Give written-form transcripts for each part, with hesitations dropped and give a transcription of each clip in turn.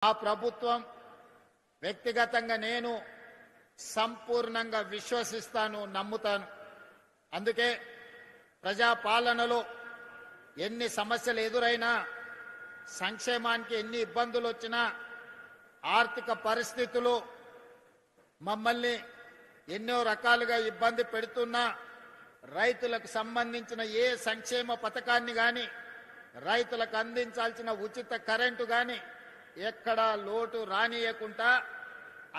ఆ ప్రభుత్వం వ్యక్తిగతంగా నేను సంపూర్ణంగా విశ్వసిస్తాను, నమ్ముతాను. అందుకే ప్రజాపాలనలో ఎన్ని సమస్యలు ఎదురైనా, సంక్షేమానికి ఎన్ని ఇబ్బందులు వచ్చినా, ఆర్థిక పరిస్థితులు మమ్మల్ని ఎన్నో రకాలుగా ఇబ్బంది పెడుతున్నా, రైతులకు సంబంధించిన ఏ సంక్షేమ పథకాన్ని కానీ, రైతులకు అందించాల్సిన ఉచిత కరెంటు కానీ ఎక్కడా లోటు రానియకుండా,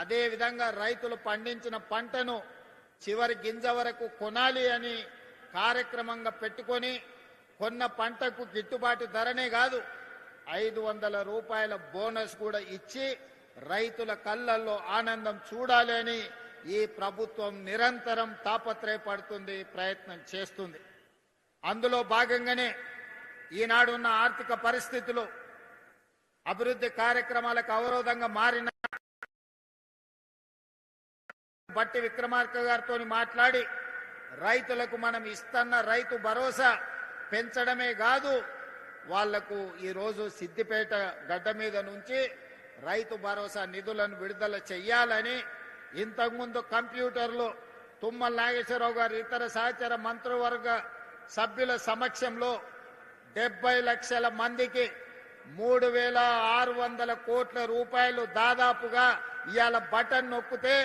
అదేవిధంగా రైతులు పండించిన పంటను చివరి గింజ వరకు కొనాలి అని కార్యక్రమంగా పెట్టుకొని, కొన్న పంటకు గిట్టుబాటు ధరనే కాదు 500 రూపాయల బోనస్ కూడా ఇచ్చి రైతుల కళ్ళల్లో ఆనందం చూడాలి అని ఈ ప్రభుత్వం నిరంతరం తాపత్రయపడుతుంది, ప్రయత్నం చేస్తుంది. అందులో భాగంగానే ఈనాడున్న ఆర్థిక పరిస్థితులు అభివృద్ధి కార్యక్రమాలకు అవరోధంగా మారిన బట్టి విక్రమార్క గారితో మాట్లాడి రైతులకు మనం ఇస్తున్న రైతు భరోసా పెంచడమే కాదు, వాళ్లకు ఈరోజు సిద్దిపేట గడ్డ మీద నుంచి రైతు భరోసా నిధులను విడుదల చెయ్యాలని ఇంతకుముందు కంప్యూటర్లో తుమ్మల నాగేశ్వరరావు గారు ఇతర సహచర మంత్రివర్గ సభ్యుల సమక్షంలో 70 లక్షల మందికి 3600 కోట్ల రూపాయలు దాదాపుగా ఇవాళ బటన్ నొక్కితే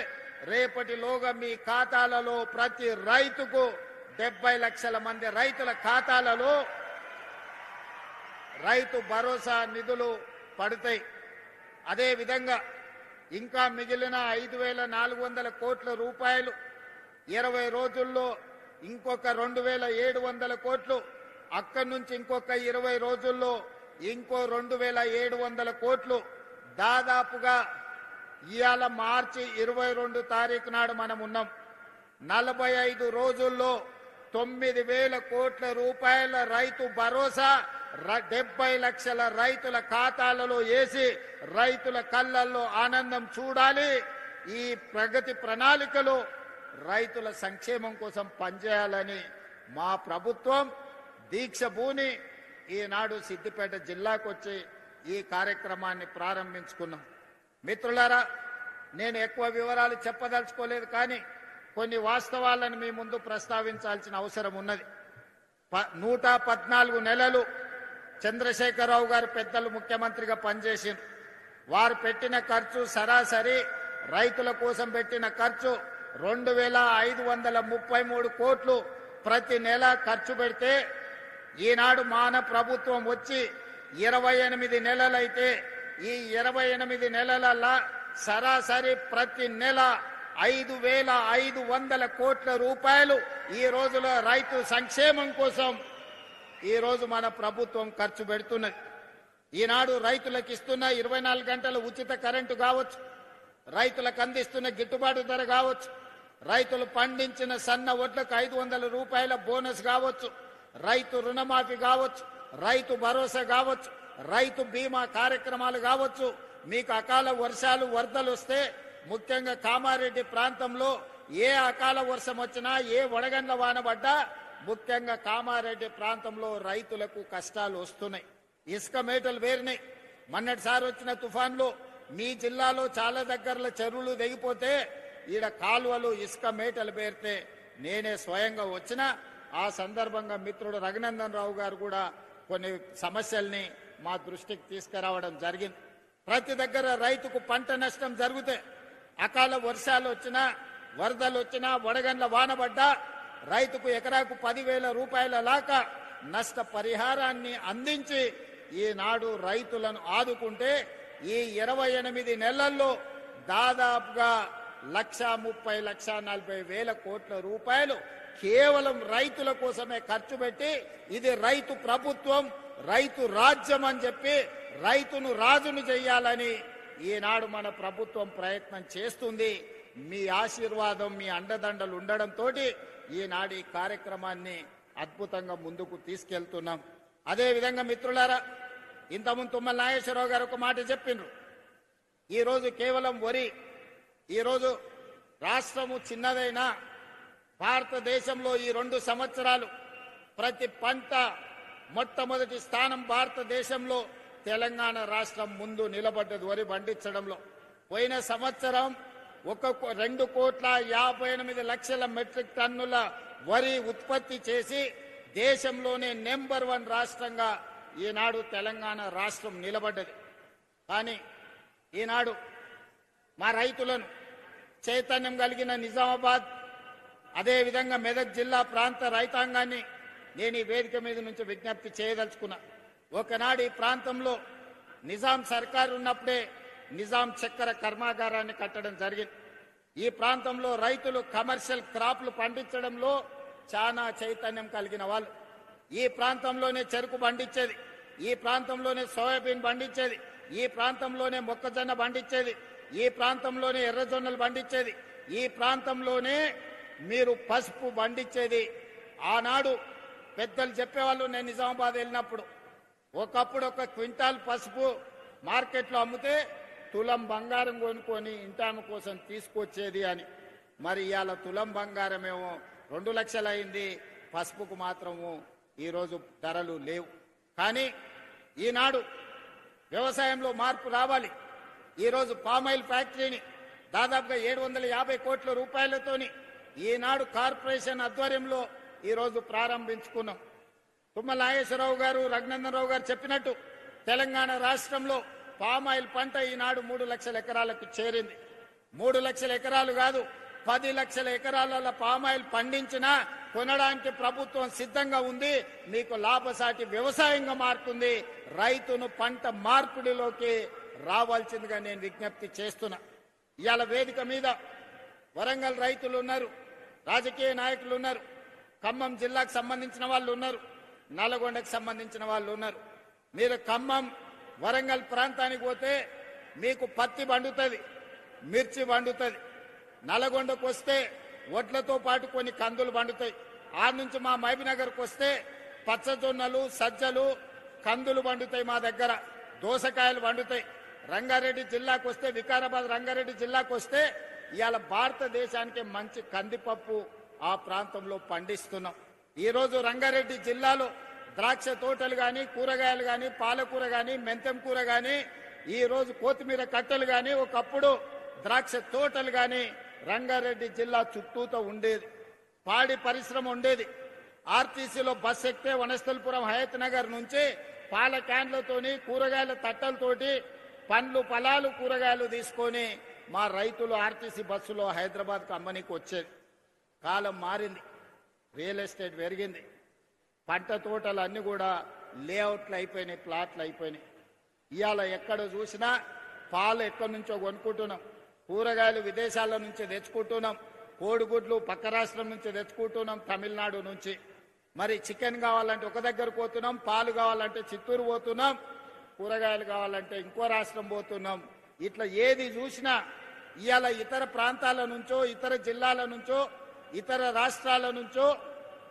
రేపటిలోగా మీ ఖాతాలలో ప్రతి రైతుకు 70 లక్షల మంది రైతుల ఖాతాలలో రైతు భరోసా నిధులు పడతాయి. అదేవిధంగా ఇంకా మిగిలిన 5400 కోట్ల రూపాయలు 20 రోజుల్లో ఇంకొక 2700 కోట్లు, అక్కడి నుంచి ఇంకొక 20 రోజుల్లో ఇంకో 2700 కోట్లు, దాదాపుగా ఇవాళ మార్చి 22 తారీఖు నాడు మనం ఉన్నాం. 45 రోజుల్లో 9000 కోట్ల రూపాయల రైతు భరోసా 70 లక్షల రైతుల ఖాతాలలో వేసి రైతుల కళ్ళల్లో ఆనందం చూడాలి. ఈ ప్రగతి ప్రణాళికలో రైతుల సంక్షేమం కోసం పనిచేయాలని మా ప్రభుత్వం దీక్ష భూని ఈనాడు సిద్దిపేట జిల్లాకు వచ్చి ఈ కార్యక్రమాన్ని ప్రారంభించుకున్నాం. మిత్రులారా, నేను ఎక్కువ వివరాలు చెప్పదలుచుకోలేదు, కానీ కొన్ని వాస్తవాలను మీ ముందు ప్రస్తావించాల్సిన అవసరం ఉన్నది. 114 నెలలు చంద్రశేఖరరావు గారు పెద్దలు ముఖ్యమంత్రిగా పనిచేసింది. వారు పెట్టిన ఖర్చు సరాసరి రైతుల కోసం పెట్టిన ఖర్చు 2533 కోట్లు ప్రతి నెల ఖర్చు పెడితే, ఈనాడు మాన ప్రభుత్వం వచ్చి 28 నెలలైతే ఈ 28 నెలల సరాసరి ప్రతి నెల 5500 కోట్ల రూపాయలు ఈ రోజులో రైతు సంక్షేమం కోసం ఈ రోజు మన ప్రభుత్వం ఖర్చు పెడుతున్నది. ఈనాడు రైతులకు ఇస్తున్న 24 గంటల ఉచిత కరెంటు కావచ్చు, రైతులకు అందిస్తున్న గిట్టుబాటు ధర కావచ్చు, రైతులు పండించిన సన్న వడ్లకు 500 రూపాయల బోనస్ కావచ్చు, రైతు రుణమాఫీ కావచ్చు, రైతు భరోసా కావచ్చు, రైతు బీమా కార్యక్రమాలు కావచ్చు. మీకు అకాల వర్షాలు వరదలు వస్తే, ముఖ్యంగా కామారెడ్డి ప్రాంతంలో ఏ అకాల వర్షం వచ్చినా, ఏ వడగండ్ల వాన పడ్డా ముఖ్యంగా కామారెడ్డి ప్రాంతంలో రైతులకు కష్టాలు వస్తున్నాయి. ఇసుక మేటలు వేరినాయి. మొన్నటిసారి వచ్చిన తుఫాన్లో మీ జిల్లాలో చాలా దగ్గరలో చెరువులు తెగిపోతే ఈడ కాలువలు ఇసుక మేటలు పేరితే నేనే స్వయంగా వచ్చిన. ఆ సందర్భంగా మిత్రుడు రఘునందన్ రావు గారు కూడా కొన్ని సమస్యల్ని మా దృష్టికి తీసుకురావడం జరిగింది. ప్రతి దగ్గర రైతుకు పంట నష్టం జరిగితే, అకాల వర్షాలు వచ్చినా, వరదలు వచ్చినా, వడగండ్ల వానబడ్డా రైతుకు ఎకరాకు 10,000 రూపాయల లాగా నష్ట పరిహారాన్ని అందించి ఈనాడు రైతులను ఆదుకుంటే, ఈ 28 నెలల్లో దాదాపుగా 1,30,40,000 కోట్ల రూపాయలు కేవలం రైతుల కోసమే ఖర్చు పెట్టి, ఇది రైతు ప్రభుత్వం, రైతు రాజ్యం అని చెప్పి రైతును రాజును చెయ్యాలని ఈనాడు మన ప్రభుత్వం ప్రయత్నం చేస్తుంది. మీ ఆశీర్వాదం, మీ అండదండలు ఉండడంతో ఈనాడు ఈ కార్యక్రమాన్ని అద్భుతంగా ముందుకు తీసుకెళ్తున్నాం. అదేవిధంగా మిత్రులారా, ఇంతకుముందు తుమ్మల నాగేశ్వరరావు గారు ఒక మాట చెప్పిండ్రు. ఈరోజు కేవలం వరి, ఈరోజు రాష్ట్రము చిన్నదైనా భారతదేశంలో ఈ 2 సంవత్సరాలు ప్రతి పంట మొట్టమొదటి స్థానం భారతదేశంలో తెలంగాణ రాష్ట్రం ముందు నిలబడ్డది వరి పండించడంలో. పోయిన సంవత్సరం 2,58,00,000 మెట్రిక్ టన్నుల వరి ఉత్పత్తి చేసి దేశంలోనే నెంబర్ 1 రాష్ట్రంగా ఈనాడు తెలంగాణ రాష్ట్రం నిలబడ్డది. కానీ ఈనాడు మా రైతులను చైతన్యం కలిగిన నిజామాబాద్, అదేవిధంగా మెదక్ జిల్లా ప్రాంత రైతాంగాన్ని నేను ఈ వేదిక మీద నుంచి విజ్ఞప్తి చేయదలుచుకున్నా. ఒకనాడు ఈ ప్రాంతంలో నిజాం సర్కారు ఉన్నప్పుడే నిజాం చక్కెర కర్మాగారాన్ని కట్టడం జరిగింది. ఈ ప్రాంతంలో రైతులు కమర్షియల్ క్రాప్లు పండించడంలో చాలా చైతన్యం కలిగిన వాళ్ళు. ఈ ప్రాంతంలోనే చెరుకు పండించేది, ఈ ప్రాంతంలోనే సోయాబీన్ పండించేది, ఈ ప్రాంతంలోనే మొక్కజొన్న పండించేది, ఈ ప్రాంతంలోనే ఎర్రజొన్నలు పండించేది, ఈ ప్రాంతంలోనే మీరు పసుపు పండించేది. ఆనాడు పెద్దలు చెప్పేవాళ్ళు, నేను నిజామాబాద్ వెళ్ళినప్పుడు, ఒకప్పుడు 1 క్వింటాల్ పసుపు మార్కెట్లో అమ్మితే తులం బంగారం కొనుక్కొని ఇంటామ కోసం తీసుకొచ్చేది అని. మరి ఇవాళ తులం బంగారమేమో 2 లక్షలు అయింది, పసుపుకు మాత్రము ఈరోజు ధరలు లేవు. కానీ ఈనాడు వ్యవసాయంలో మార్పు రావాలి. ఈరోజు పామాయిల్ ఫ్యాక్టరీని దాదాపుగా 750 కోట్ల రూపాయలతోని ఈనాడు కార్పొరేషన్ ఆధ్వర్యంలో ఈరోజు ప్రారంభించుకున్నాం. తుమ్మల నాగేశ్వరరావు గారు, రఘునందనరావు గారు చెప్పినట్టు తెలంగాణ రాష్ట్రంలో పామాయిల్ పంట ఈనాడు 3 లక్షల ఎకరాలకు చేరింది. 3 లక్షల ఎకరాలు కాదు, 10 లక్షల ఎకరాల పామాయిల్ పండించినా కొనడానికి ప్రభుత్వం సిద్ధంగా ఉంది. మీకు లాభసాటి వ్యవసాయంగా మారుతుంది. రైతును పంట మార్పిడిలోకి రావాల్సిందిగా నేను విజ్ఞప్తి చేస్తున్నా. ఇవాళ వేదిక మీద వరంగల్ రైతులు ఉన్నారు, రాజకీయ నాయకులు ఉన్నారు, ఖమ్మం జిల్లాకు సంబంధించిన వాళ్ళు ఉన్నారు, నల్గొండకు సంబంధించిన వాళ్ళు ఉన్నారు. మీరు ఖమ్మం వరంగల్ ప్రాంతానికి పోతే మీకు పత్తి పండుతుంది, మిర్చి పండుతుంది. నల్గొండకు వస్తే వడ్లతో పాటు కొన్ని కందులు పండుతాయి. ఆ నుంచి మా మహబూబ్నగర్కు వస్తే పచ్చజొన్నలు, సజ్జలు, కందులు పండుతాయి. మా దగ్గర దోసకాయలు పండుతాయి. రంగారెడ్డి జిల్లాకు వస్తే, వికారాబాద్ రంగారెడ్డి జిల్లాకు వస్తే ఇవాళ భారతదేశానికి మంచి కందిపప్పు ఆ ప్రాంతంలో పండిస్తున్నాం. ఈరోజు రంగారెడ్డి జిల్లాలో ద్రాక్ష తోటలు కానీ, కూరగాయలు కానీ, పాలకూర కానీ, మెంతం కూర కానీ, ఈరోజు కొత్తిమీర కట్టలు కానీ, ఒకప్పుడు ద్రాక్ష తోటలు కానీ రంగారెడ్డి జిల్లా చుట్టూతో ఉండేది. పాడి పరిశ్రమ ఉండేది. ఆర్టీసీలో బస్ ఎక్కితే వనస్థలపురం హయత్ నగర్ నుంచి పాల క్యాన్లతోని, కూరగాయల తట్టలతోటి పండ్లు, ఫలాలు, కూరగాయలు తీసుకొని మా రైతులు ఆర్టీసీ బస్సులో హైదరాబాద్కు అమ్మనికి వచ్చేది. కాలం మారింది, రియల్ ఎస్టేట్ పెరిగింది, పంట తోటలు అన్నీ కూడా లేఅవుట్లు అయిపోయినాయి, ప్లాట్లు అయిపోయినాయి. ఇవాళ ఎక్కడ చూసినా పాలు ఎక్కడి నుంచో కొనుక్కుంటున్నాం, కూరగాయలు విదేశాల నుంచి తెచ్చుకుంటున్నాం, కోడిగుడ్లు పక్క రాష్ట్రం నుంచి తెచ్చుకుంటున్నాం, తమిళనాడు నుంచి. మరి చికెన్ కావాలంటే ఒక దగ్గర పోతున్నాం, పాలు కావాలంటే చిత్తూరు పోతున్నాం, కూరగాయలు కావాలంటే ఇంకో రాష్ట్రం పోతున్నాం. ఇట్లా ఏది చూసినా ఇవాళ ఇతర ప్రాంతాల నుంచో, ఇతర జిల్లాల నుంచో, ఇతర రాష్ట్రాల నుంచో,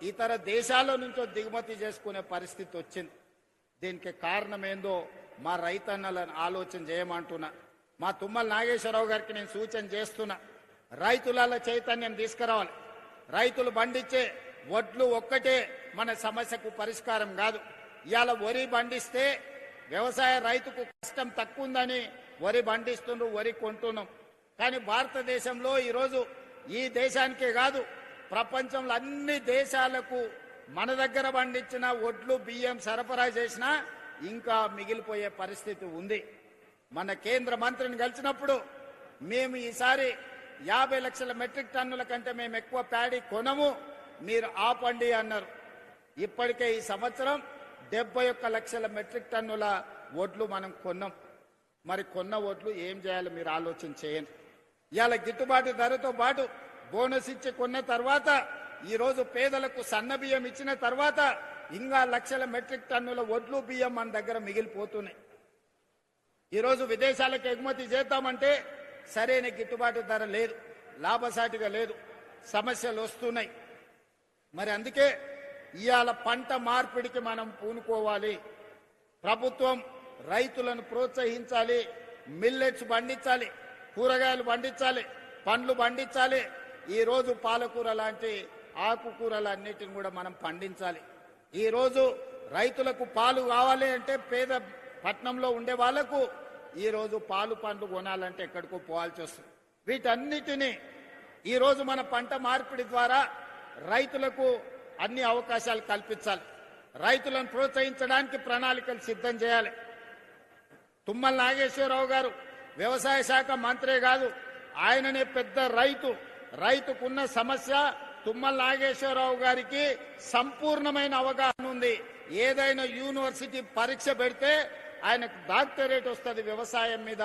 ఇతర దేశాల నుంచో దిగుమతి చేసుకునే పరిస్థితి వచ్చింది. దీనికి కారణం ఏందో మా రైతన్నలను ఆలోచన చేయమంటున్నా. మా తుమ్మల నాగేశ్వరరావు గారికి నేను సూచన చేస్తున్నా, రైతులలో చైతన్యం తీసుకురావాలి. రైతులు పండించే వడ్లు ఒక్కటే మన సమస్యకు పరిష్కారం కాదు. ఇవాళ వరి పండిస్తే వ్యవసాయ రైతుకు కష్టం తక్కువ ఉందని వరి పండిస్తుండ్రు, వరి కొంటున్నాం. కానీ భారతదేశంలో ఈరోజు ఈ దేశానికే కాదు, ప్రపంచంలో అన్ని దేశాలకు మన దగ్గర పండించిన వడ్లు, బియ్యం సరఫరా చేసినా ఇంకా మిగిలిపోయే పరిస్థితి ఉంది. మన కేంద్ర మంత్రిని కలిసినప్పుడు మేము ఈసారి 50 లక్షల మెట్రిక్ టన్నుల కంటే మేము ఎక్కువ ప్యాడీ కొనము, మీరు ఆపండి అన్నారు. ఇప్పటికే ఈ సంవత్సరం 71 లక్షల మెట్రిక్ టన్నుల వడ్లు మనం కొన్నాం. మరి కొన్న వడ్లు ఏం చేయాలి మీరు ఆలోచన చేయండి. ఇవాళ గిట్టుబాటు ధరతో పాటు బోనస్ ఇచ్చి కొన్న తర్వాత, ఈరోజు పేదలకు సన్న బియ్యం ఇచ్చిన తర్వాత ఇంకా లక్షల మెట్రిక్ టన్నుల వడ్లు, బియ్యం మన దగ్గర మిగిలిపోతున్నాయి. ఈరోజు విదేశాలకు ఎగుమతి చేద్దామంటే సరైన గిట్టుబాటు ధర లేదు, లాభసాటిగా లేదు, సమస్యలు వస్తున్నాయి. మరి అందుకే ఇవాళ పంట మార్పిడికి మనం పూనుకోవాలి. ప్రభుత్వం రైతులను ప్రోత్సహించాలి, మిల్లెట్స్ పండించాలి, కూరగాయలు పండించాలి, పండ్లు పండించాలి. ఈరోజు పాలకూర లాంటి ఆకుకూరలన్నిటిని కూడా మనం పండించాలి. ఈరోజు రైతులకు పాలు కావాలి అంటే, పేద పట్నంలో ఉండే వాళ్లకు ఈరోజు పాలు పండ్లు కొనాలంటే ఎక్కడికో పోవాల్సి వస్తుంది. వీటన్నిటినీ ఈరోజు మన పంట మార్పిడి ద్వారా రైతులకు అన్ని అవకాశాలు కల్పించాలి. రైతులను ప్రోత్సహించడానికి ప్రణాళికలు సిద్ధం చేయాలి. తుమ్మల నాగేశ్వరరావు గారు వ్యవసాయ శాఖ మంత్రే కాదు, ఆయననే పెద్ద రైతుకున్న సమస్య తుమ్మల నాగేశ్వరరావు గారికి సంపూర్ణమైన అవగాహన ఉంది. ఏదైనా యూనివర్సిటీ పరీక్ష పెడితే ఆయనకు డాక్టరేట్ వస్తుంది వ్యవసాయం మీద.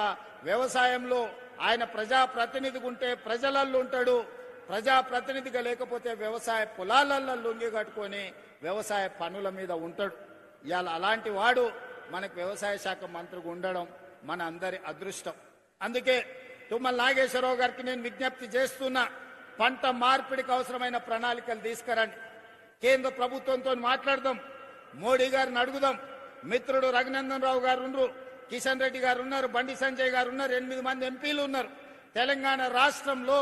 వ్యవసాయంలో ఆయన ప్రజాప్రతినిధిగా ఉంటే ప్రజలల్లో ఉంటాడు, ప్రజాప్రతినిధిగా లేకపోతే వ్యవసాయ పొలాలలో లొంగి కట్టుకొని వ్యవసాయ పనుల మీద ఉంటాడు. ఇవాళ అలాంటి వాడు మనకు వ్యవసాయ శాఖ మంత్రిగా ఉండడం మన అందరి అదృష్టం. అందుకే తుమ్మల నాగేశ్వరరావు గారికి నేను విజ్ఞప్తి చేస్తున్నా, పంట మార్పిడికి అవసరమైన ప్రణాళికలు తీసుకురండి. కేంద్ర ప్రభుత్వంతో మాట్లాడదాం, మోడీ గారిని అడుగుదాం. మిత్రుడు రఘునందన్ రావు గారు ఉన్నారు, కిషన్ రెడ్డి గారు ఉన్నారు, బండి సంజయ్ గారు ఉన్నారు, 8 మంది ఎంపీలు ఉన్నారు. తెలంగాణ రాష్ట్రంలో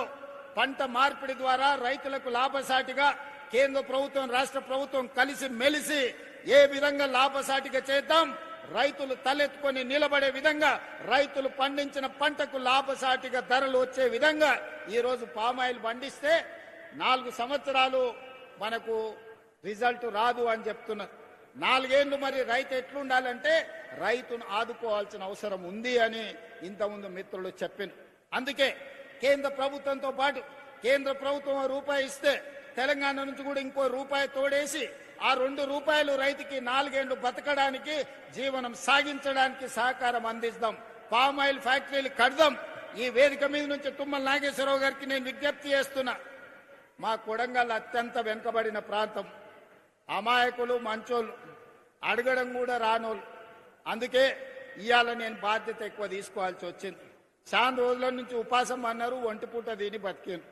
పంట మార్పిడి ద్వారా రైతులకు లాభసాటిగా కేంద్ర ప్రభుత్వం రాష్ట్ర ప్రభుత్వం కలిసి మెలిసి ఏ విధంగా లాభసాటిగా చేద్దాం, రైతులు తలెత్తుకొని నిలబడే విధంగా, రైతులు పండించిన పంటకు లాభసాటిగా ధరలు వచ్చే విధంగా ఈరోజు పామాయిల్ పండిస్తే 4 సంవత్సరాలు మనకు రిజల్ట్ రాదు అని చెప్తున్నారు. 4 ఏళ్లు మరి రైతు ఎట్లుండాలంటే రైతును ఆదుకోవాల్సిన అవసరం ఉంది అని ఇంతకుముందు మిత్రులు చెప్పారు. అందుకే కేంద్ర ప్రభుత్వంతో పాటు కేంద్ర ప్రభుత్వం రూపాయి ఇస్తే తెలంగాణ నుంచి కూడా ఇంకో రూపాయి తోడేసి ఆ 2 రూపాయలు రైతుకి 4 ఏళ్లు బతకడానికి, జీవనం సాగించడానికి సహకారం అందిస్తాం. పామాయిల్ ఫ్యాక్టరీలు కడదాం. ఈ వేదిక మీద నుంచి తుమ్మల నాగేశ్వరరావు గారికి నేను విజ్ఞప్తి చేస్తున్నా, మా కొడంగల్ అత్యంత వెనుకబడిన ప్రాంతం, అమాయకులు మంచోళ్ళు, అడగడం కూడా రానోళ్ళు. అందుకే ఇవాళ నేను బాధ్యత ఎక్కువ తీసుకోవాల్సి వచ్చింది. చాలా రోజుల నుంచి ఉపాసం అన్నారు, 1 పూట తిని బతికాను.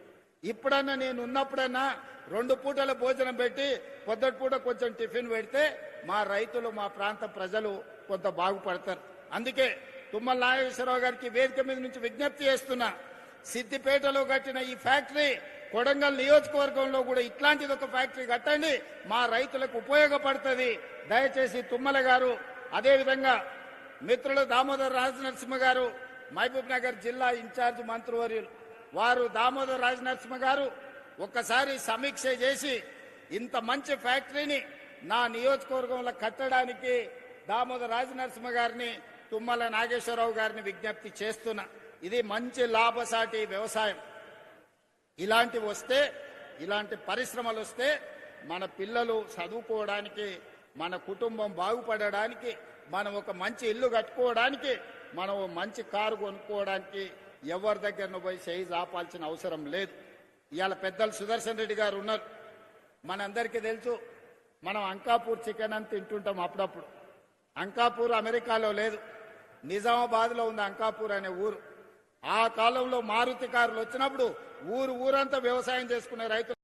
ఇప్పుడన్నా నేను ఉన్నప్పుడన్నా 2 పూటల భోజనం పెట్టి పొద్దుటి పూట కొంచెం టిఫిన్ పెడితే మా రైతులు, మా ప్రాంత ప్రజలు కొంత బాగుపడతారు. అందుకే తుమ్మల నాగేశ్వరరావు గారికి వేదిక మీద నుంచి విజ్ఞప్తి చేస్తున్నా, సిద్దిపేటలో కట్టిన ఈ ఫ్యాక్టరీ కొడంగల్ నియోజకవర్గంలో కూడా ఇట్లాంటిది ఒక ఫ్యాక్టరీ కట్టండి, మా రైతులకు ఉపయోగపడుతుంది. దయచేసి తుమ్మల గారు, అదేవిధంగా మిత్రులు దామోదర్ రాజనరసింహ గారు, మహబూబ్ నగర్ జిల్లా ఇన్ఛార్జ్ మంత్రివర్యులు వారు, దామోదర్ రాజనరసింహ గారు ఒక్కసారి సమీక్ష చేసి ఇంత మంచి ఫ్యాక్టరీని నా నియోజకవర్గంలో కట్టడానికి దామోదర్ రాజనరసింహ గారిని, తుమ్మల నాగేశ్వరరావు గారిని విజ్ఞప్తి చేస్తున్నా. ఇది మంచి లాభసాటి వ్యవసాయం. ఇలాంటివి వస్తే, ఇలాంటి పరిశ్రమలు వస్తే మన పిల్లలు చదువుకోవడానికి, మన కుటుంబం బాగుపడడానికి, మనం ఒక మంచి ఇల్లు కట్టుకోవడానికి, మనం మంచి కారు కొనుక్కోవడానికి ఎవరి దగ్గరను పోయి చేయి ఆపాల్సిన అవసరం లేదు. ఇవాళ పెద్దలు సుదర్శన్ రెడ్డి గారు ఉన్నారు. మనందరికీ తెలుసు, మనం అంకాపూర్ చికెన్ అని తింటుంటాం అప్పుడప్పుడు. అంకాపూర్ అమెరికాలో లేదు, నిజామాబాద్లో ఉంది అంకాపూర్ అనే ఊరు. ఆ కాలంలో మారుతి కారులు వచ్చినప్పుడు ఊరంతా వ్యవసాయం చేసుకునే రైతులు